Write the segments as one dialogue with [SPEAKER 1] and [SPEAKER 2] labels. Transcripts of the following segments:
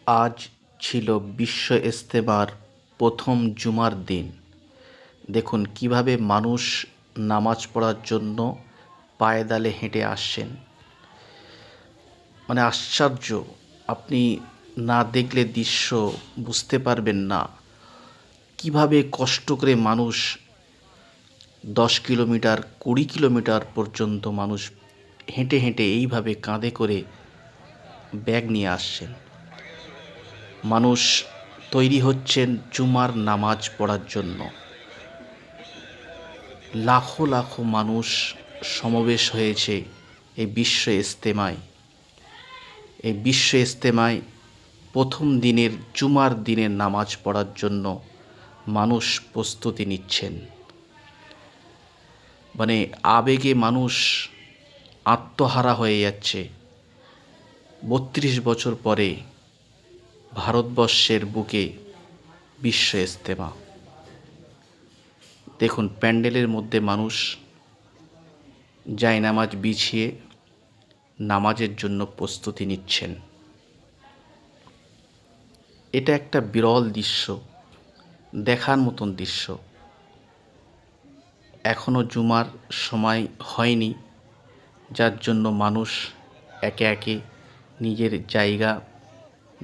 [SPEAKER 1] আজ ছিল বিশ্ব ইজতেমার প্রথম জুমার দিন। দেখুন কিভাবে মানুষ নামাজ পড়ার জন্য পায়দালে হেঁটে আসছেন। আশ্চর্য, আপনি না দেখলে দৃশ্য বুঝতে পারবেন না কিভাবে কষ্ট করে মানুষ 10 কিলোমিটার 20 কিলোমিটার পর্যন্ত মানুষ হেঁটে হেঁটে এইভাবে কাঁধে করে ব্যাগ নিয়ে আসছেন। মানুষ তৈরি হচ্ছেন জুমার নামাজ পড়ার জন্য। লাখো লাখো মানুষ সমাবেশ হয়েছে এই বিশ্ব ইজতেমায়। এই বিশ্ব ইজতেমায় প্রথম দিনের জুমার দিনের নামাজ পড়ার জন্য মানুষ প্রস্তুতি নিচ্ছেন। আবেগে মানুষ আত্মহারা হয়ে যাচ্ছে। 32 বছর পরে ভারতবর্ষের বুকে বিশ্ব ইজতেমা। দেখুন প্যান্ডেলের মধ্যে মানুষ জায়নামাজ বিছিয়ে নামাজের জন্য প্রস্তুতি নিচ্ছেন। এটা একটা বিরল দৃশ্য, দেখার মতন দৃশ্য। এখনও জুমার সময় হয়নি, যার জন্য মানুষ একে একে নিজের জায়গা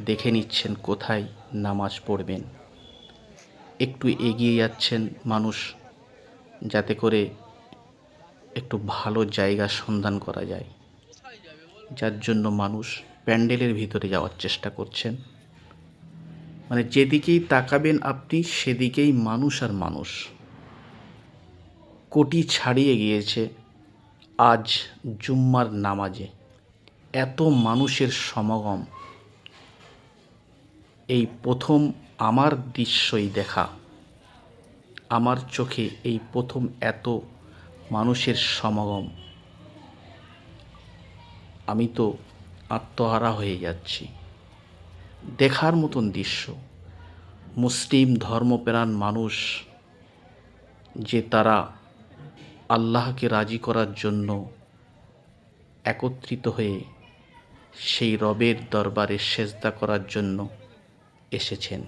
[SPEAKER 1] দেখে নিচ্ছেন কোথায় নামাজ পড়বেন। একটু এগিয়ে যাচ্ছেন মানুষ, যাতে করে একটু ভালো জায়গা সন্ধান করা যায়, যার জন্য মানুষ প্যান্ডেলের ভিতরে যাওয়ার চেষ্টা করছেন। যেদিকেই তাকাবেন আপনি সেদিকেই মানুষ আর মানুষ। কোটি ছাড়িয়ে গিয়েছে আজ জুম্মার নামাজে। এত মানুষের সমাগম এই প্রথম আমার দৃশ্যই দেখা। আমার চোখে এই প্রথম এত মানুষের সমাগম। আমি তো আত্মহারা হয়ে যাচ্ছি। দেখার মতন দৃশ্য। মুসলিম ধর্মপ্রাণ মানুষ যে তারা আল্লাহকে রাজি করার জন্য একত্রিত হয়ে সেই রবের দরবারে সেজদা করার জন্য এসেছেন।